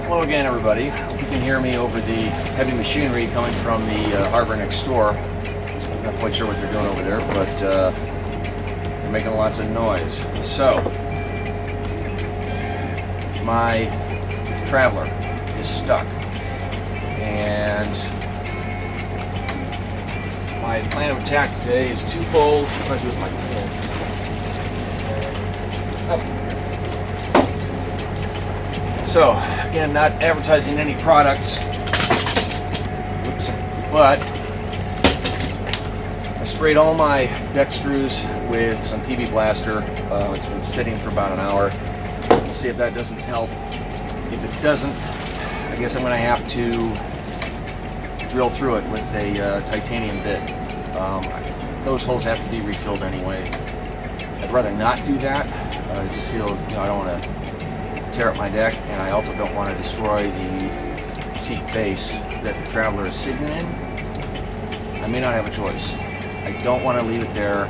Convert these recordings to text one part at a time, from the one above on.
Hello again, everybody. Hope you can hear me over the heavy machinery coming from the harbor next door. I'm not quite sure what they're doing over there, but they're making lots of noise. So, my Traveler is stuck, and my plan of attack today is twofold. What do I do with my pole? So, again, not advertising any products, but I sprayed all my deck screws with some PB Blaster. It's been sitting for about an hour. We'll see if that doesn't help. If it doesn't, I guess I'm going to have to drill through it with a titanium bit. Those holes have to be refilled anyway. I'd rather not do that. I just feel, I don't want to tear up my deck, and I also don't want to destroy the teak base that the Traveler is sitting in. I may not have a choice. I don't want to leave it there,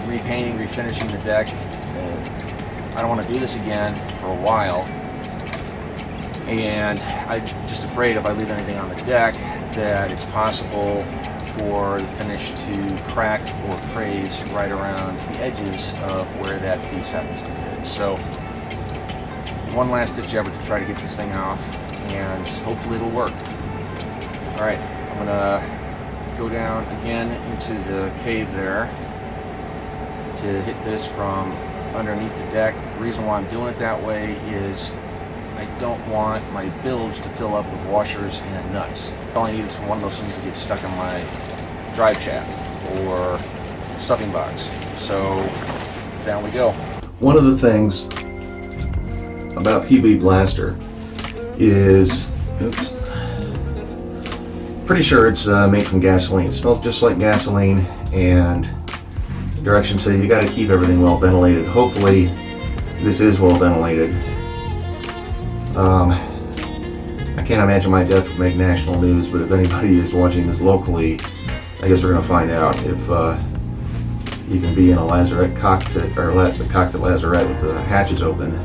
repainting, refinishing the deck. I don't want to do this again for a while, and I'm just afraid if I leave anything on the deck that it's possible for the finish to crack or craze right around the edges of where that piece happens to fit. So one last ditch effort to try to get this thing off, and hopefully it'll work. Alright, I'm gonna go down again into the cave there to hit this from underneath the deck. The reason why I'm doing it that way is I don't want my bilge to fill up with washers and nuts. All I need is for one of those things to get stuck in my drive shaft or stuffing box. So down we go. One of the things about PB Blaster is, pretty sure it's made from gasoline. It smells just like gasoline, and directions say you got to keep everything well ventilated. Hopefully this is well ventilated. I can't imagine my death would make national news, but if anybody is watching this locally, I guess we're going to find out if you can be in a lazarette cockpit, or the cockpit lazarette with the hatches open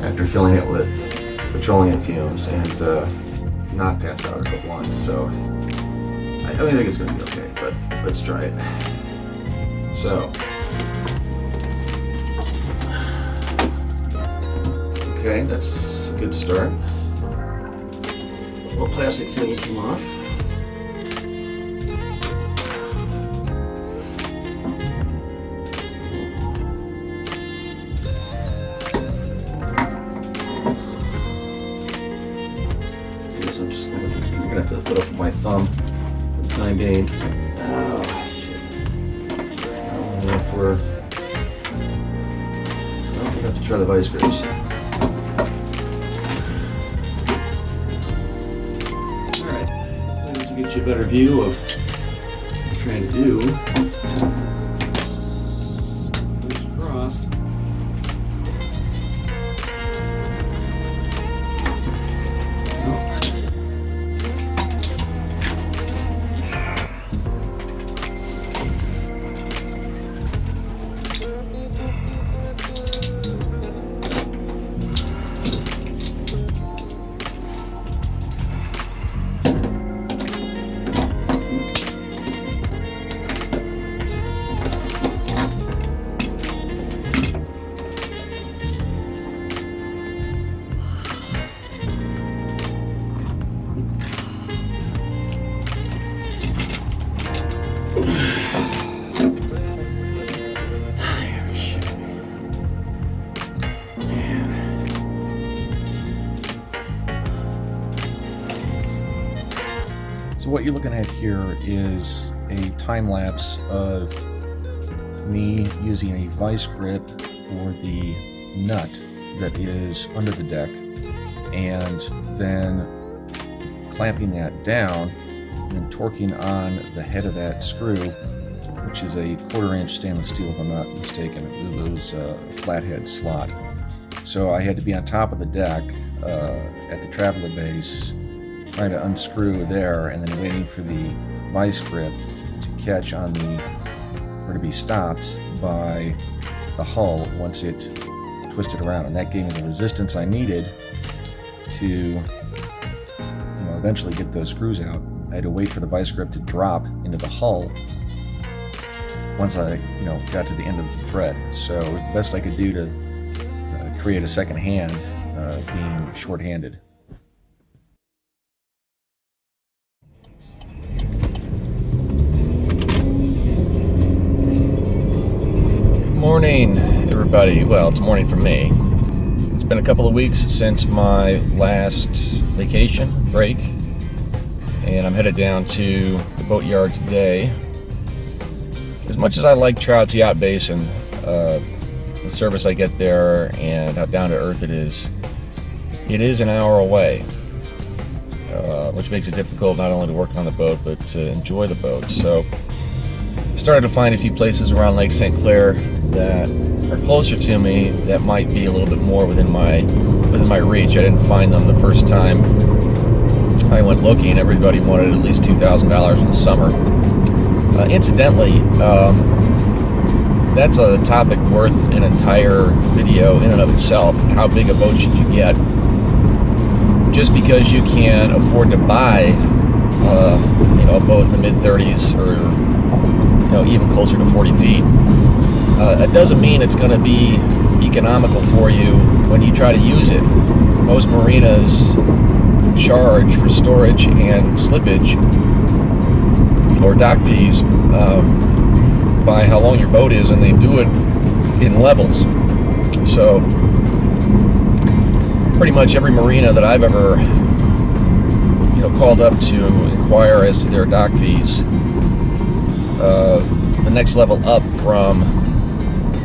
after filling it with petroleum fumes and not pass out at one. So I think it's going to be okay, but let's try it. So, okay, that's a good start. A little plastic thing came off. I'm gonna have to put up with my thumb for the time being. Oh, shit. I don't know if we're... I don't think I have to try the vice grips. Alright, this will get you a better view of what I'm trying to do. Fingers crossed. So what you're looking at here is a time lapse of me using a vice grip for the nut that is under the deck, and then clamping that down and torquing on the head of that screw, which is a 1/4 inch stainless steel if I'm not mistaken, those flathead slot. So I had to be on top of the deck at the Traveler base, trying to unscrew there, and then waiting for the vice grip to catch on the, or to be stopped by the hull once it twisted around, and that gave me the resistance I needed to eventually get those screws out, I had to wait for the vice grip to drop into the hull once I got to the end of the thread. So it was the best I could do to create a second hand, being short-handed. Morning, everybody. Well, it's morning for me. It's been a couple of weeks since my last vacation break, and I'm headed down to the boat yard today. As much as I like Trout's Yacht Basin, the service I get there and how down to earth it is an hour away, which makes it difficult not only to work on the boat but to enjoy the boat. So I started to find a few places around Lake St. Clair that are closer to me that might be a little bit more within my reach. I didn't find them the first time I went looking. Everybody wanted at least $2,000 in the summer. Incidentally, that's a topic worth an entire video in and of itself. How big a boat should you get? Just because you can afford to buy a boat in the mid-30s or even closer to 40 feet, it doesn't mean it's going to be economical for you when you try to use it. Most marinas charge for storage and slippage or dock fees by how long your boat is, and they do it in levels. So pretty much every marina that I've ever called up to inquire as to their dock fees, the next level up from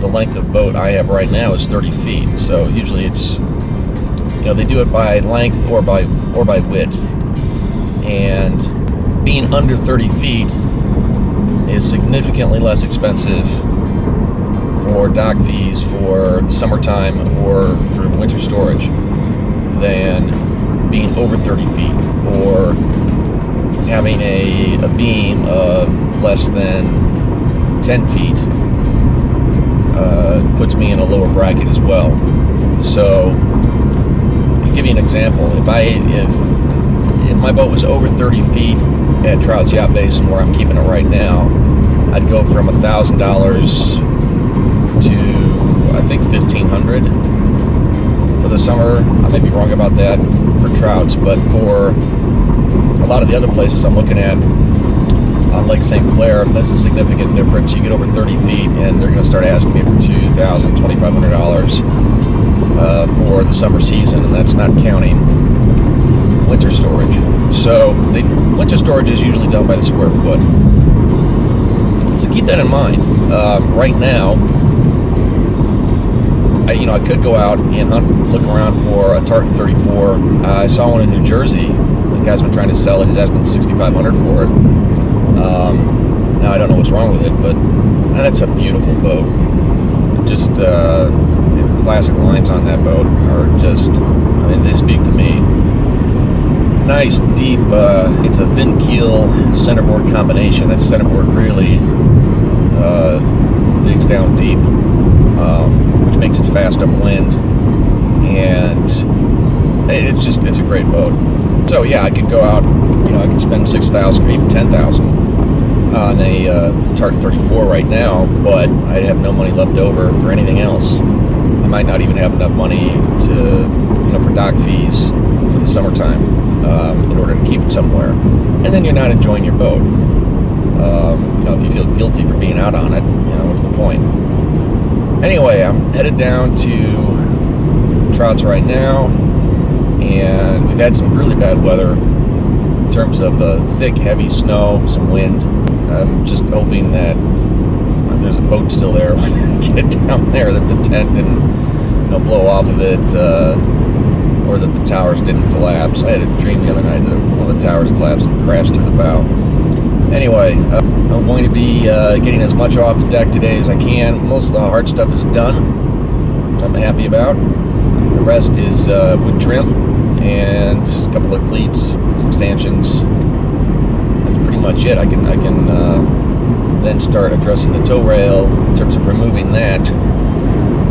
the length of boat I have right now is 30 feet. So usually it's they do it by length or by width, and being under 30 feet is significantly less expensive for dock fees for the summertime or for winter storage than being over 30 feet or having a beam of less than 10 feet. Puts me in a lower bracket as well. So to give you an example, if my boat was over 30 feet at Trout's Yacht Basin, where I'm keeping it right now, I'd go from $1,000 to I think $1,500 for the summer. I may be wrong about that for Trout's, but for a lot of the other places I'm looking at on Lake St. Clair, that's a significant difference. You get over 30 feet and they're going to start asking me for $2,000, $2,500 for the summer season, and that's not counting winter storage. So winter storage is usually done by the square foot. So keep that in mind. Right now, I could go out and look around for a Tartan 34. I saw one in New Jersey. The guy's been trying to sell it. He's asking $6,500 for it. Now I don't know what's wrong with it, but that's a beautiful boat. Just the classic lines on that boat are just, they speak to me. Nice, deep, it's a thin keel centerboard combination. That centerboard really digs down deep, which makes it fast upwind, and it's a great boat. So yeah, I could go out, I could spend $6,000 or even $10,000 on a Tartan 34 right now, but I have no money left over for anything else. I might not even have enough money to, for dock fees for the summertime, in order to keep it somewhere. And then you're not enjoying your boat. If you feel guilty for being out on it, what's the point? Anyway, I'm headed down to Trout's right now, and we've had some really bad weather in terms of thick, heavy snow, some wind. I'm just hoping that there's a boat still there when I get down there, that the tent didn't blow off of it, or that the towers didn't collapse. I had a dream the other night that one of the towers collapsed and crashed through the bow. Anyway, I'm going to be getting as much off the deck today as I can. Most of the hard stuff is done, which I'm happy about. The rest is wood trim and a couple of cleats, some stanchions. That's pretty much it. I can then start addressing the tow rail in terms of removing that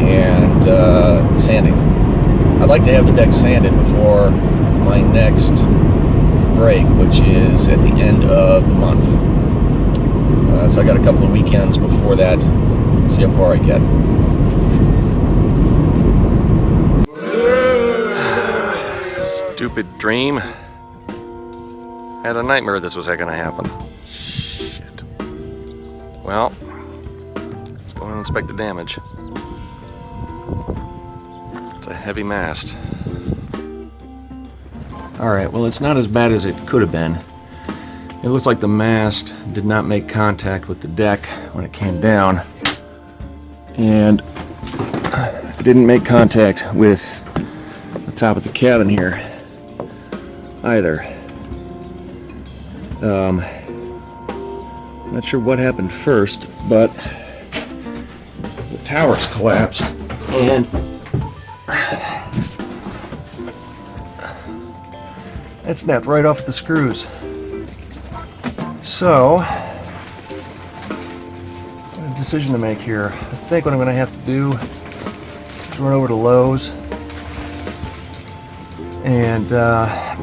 and sanding. I'd like to have the deck sanded before my next break, which is at the end of the month. So I got a couple of weekends before that. See how far I get. Stupid dream. I had a nightmare this was going to happen. Shit. Well, let's go and inspect the damage. It's a heavy mast. Alright, well, it's not as bad as it could have been. It looks like the mast did not make contact with the deck when it came down, and it didn't make contact with the top of the cabin here either. Not sure what happened first, but the towers collapsed and it snapped right off the screws. So, I have a decision to make here. I think what I'm going to have to do is run over to Lowe's and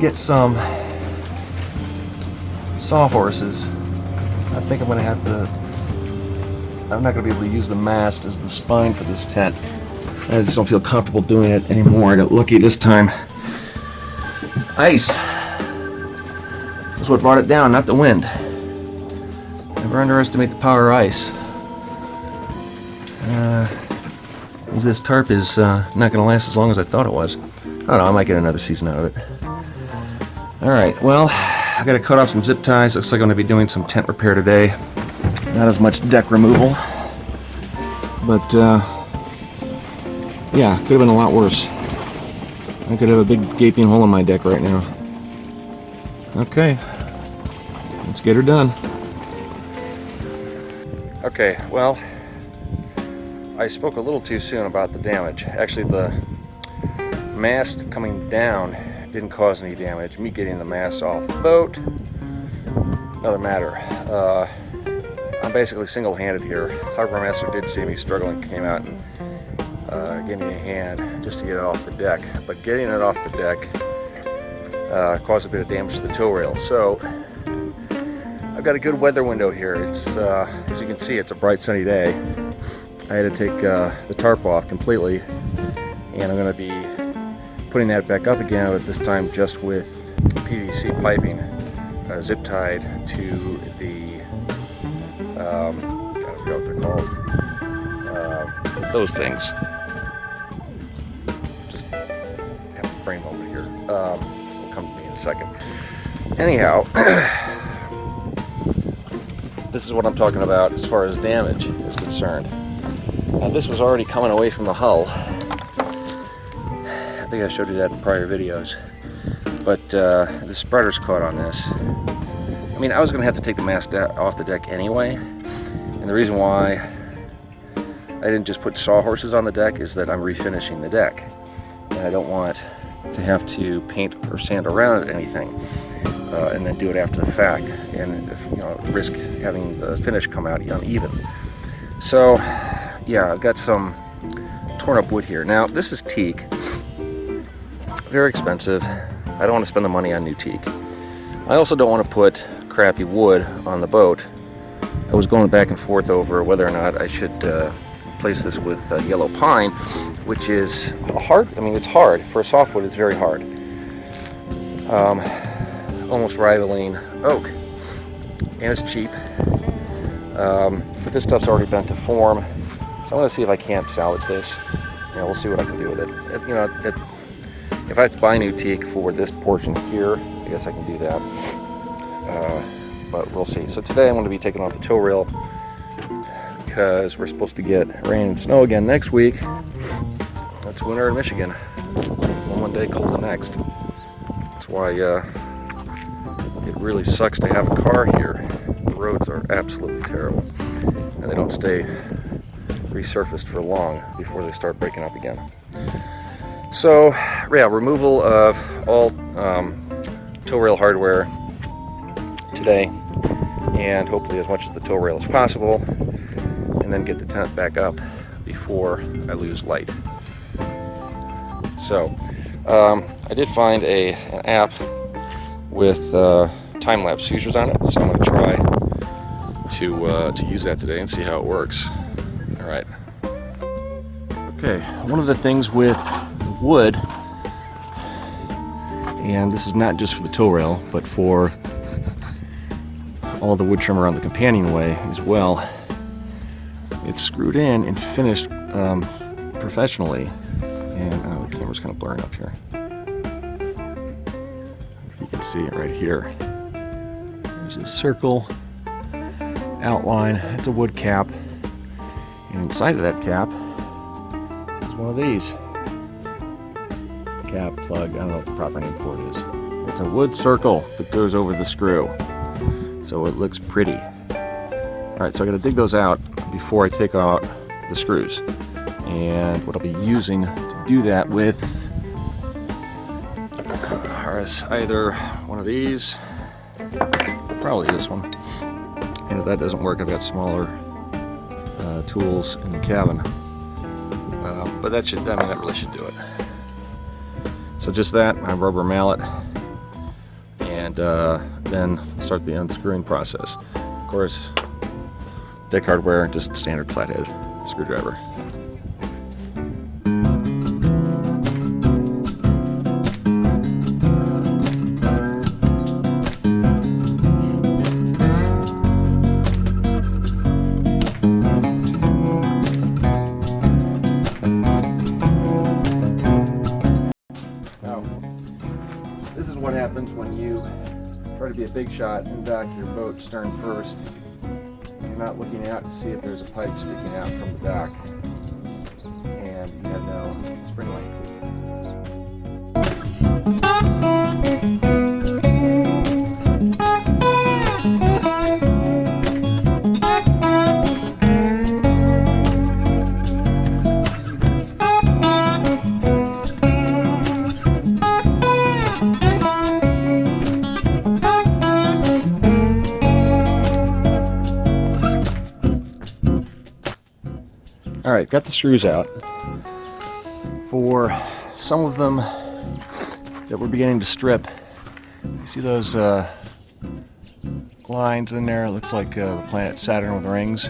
get some sawhorses. I think I'm going to have to, I'm not going to be able to use the mast as the spine for this tent. I just don't feel comfortable doing it anymore. I got lucky this time. Ice is what brought it down, not the wind. Never underestimate the power of ice. This tarp is not going to last as long as I thought it was. I don't know, I might get another season out of it. Alright, well, I got to cut off some zip ties. Looks like I'm going to be doing some tent repair today. Not as much deck removal. But, yeah, could have been a lot worse. I could have a big gaping hole in my deck right now. Okay, let's get her done. Okay, well, I spoke a little too soon about the damage. Actually, the mast coming down didn't cause any damage. Me getting the mast off the boat, another matter. I'm basically single-handed here. Harbor Master did see me struggling, came out and gave me a hand just to get it off the deck. But getting it off the deck caused a bit of damage to the tow rail. So I've got a good weather window here. It's as you can see, it's a bright sunny day. I had to take the tarp off completely, and I'm going to be putting that back up again, but this time just with PVC piping zip tied to the I forgot what they're called. Those things. Just have a frame over here. It'll come to me in a second. Anyhow, this is what I'm talking about as far as damage is concerned. Now, this was already coming away from the hull. I think I showed you that in prior videos. But the spreader's caught on this. I mean, I was going to have to take the mast off the deck anyway. And the reason why I didn't just put sawhorses on the deck is that I'm refinishing the deck. And I don't want to have to paint or sand around anything and then do it after the fact. And risk having the finish come out uneven. So, yeah, I've got some torn up wood here. Now, this is teak. Very expensive. I don't want to spend the money on new teak. I also don't want to put crappy wood on the boat. I was going back and forth over whether or not I should replace this with yellow pine, which is hard. I mean, it's hard. For a softwood, it's very hard. Almost rivaling oak. And it's cheap. But this stuff's already bent to form. So I'm going to see if I can't salvage this. We'll see what I can do with it. If I have to buy new teak for this portion here, I guess I can do that. But we'll see. So today I'm going to be taking off the tow rail because we're supposed to get rain and snow again next week. That's winter in Michigan. One day, cold the next. That's why it really sucks to have a car here. The roads are absolutely terrible, and they don't stay resurfaced for long before they start breaking up again. So, yeah, removal of all tow rail hardware today, and hopefully as much as the tow rail as possible, and then get the tent back up before I lose light. So I did find an app with time-lapse features on it, so I'm going to try to use that today and see how it works. All right. Okay, one of the things with wood, and this is not just for the tow rail, but for all the wood trim around the companionway as well, it's screwed in and finished professionally. And the camera's kind of blurring up here. If you can see it right here. There's a circle outline. It's a wood cap. And inside of that cap is one of these. Cap, plug, I don't know what the proper name for it is. It's a wood circle that goes over the screw. So it looks pretty. Alright, so I gotta dig those out before I take out the screws. And what I'll be using to do that with is either one of these, probably this one. And if that doesn't work, I've got smaller tools in the cabin. But that really should do it. So just that, my rubber mallet, and then start the unscrewing process. Of course, deck hardware, just standard flathead screwdriver. This is what happens when you try to be a big shot and dock your boat stern first. You're not looking out to see if there's a pipe sticking out from the dock, and you have no spring line cleat. All right, got the screws out. For some of them that we're beginning to strip, you see those lines in there? It looks like the planet Saturn with rings.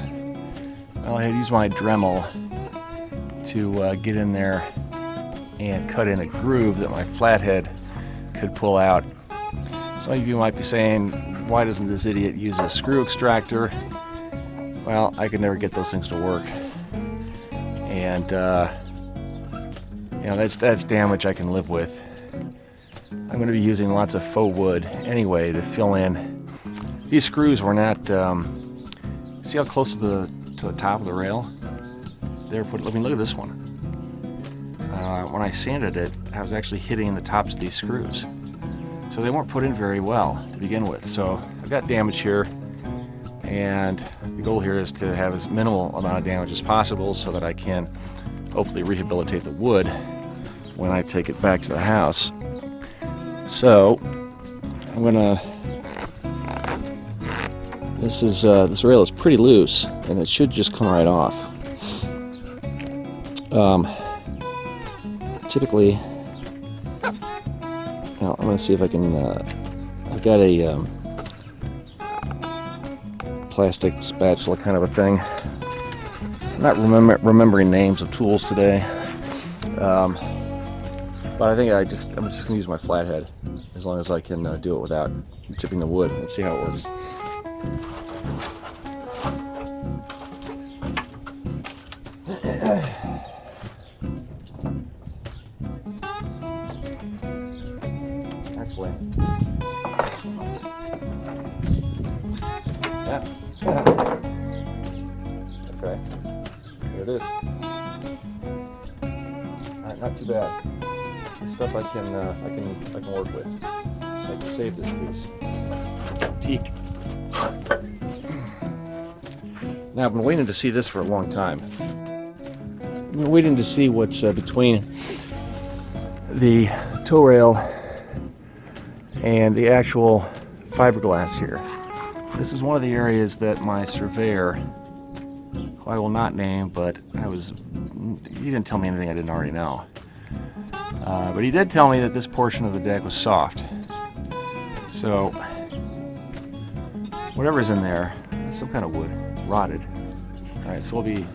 Well, I had to use my Dremel to get in there and cut in a groove that my flathead could pull out. Some of you might be saying, why doesn't this idiot use a screw extractor? Well, I could never get those things to work. And you know, that's damage I can live with. I'm going to be using lots of faux wood anyway to fill in. These screws were not. See how close to the top of the rail? They're put. I mean, look at this one. When I sanded it, I was actually hitting the tops of these screws, so they weren't put in very well to begin with. So I've got damage here. And the goal here is to have as minimal amount of damage as possible so that I can hopefully rehabilitate the wood when I take it back to the house. So I'm gonna, this rail is pretty loose and it should just come right off. Typically, well, I'm gonna see if I can, I've got a plastic spatula kind of a thing. I'm not remembering names of tools today, but I think I'm just gonna use my flathead as long as I can do it without chipping the wood and see how it works. Actually, yeah. Okay, there it is. Alright, not too bad. This stuff I can work with. So I can save this piece. Teak. Now I've been waiting to see this for a long time. I've been waiting to see what's between the tow rail and the actual fiberglass here. This is one of the areas that my surveyor, who I will not name, but he didn't tell me anything I didn't already know. But he did tell me that this portion of the deck was soft. So whatever's in there, it's some kind of wood, rotted. Alright, so we'll be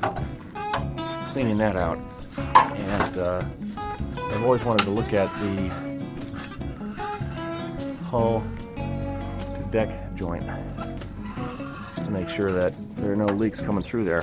cleaning that out. And I've always wanted to look at the hull to deck joint just to make sure that there are no leaks coming through there.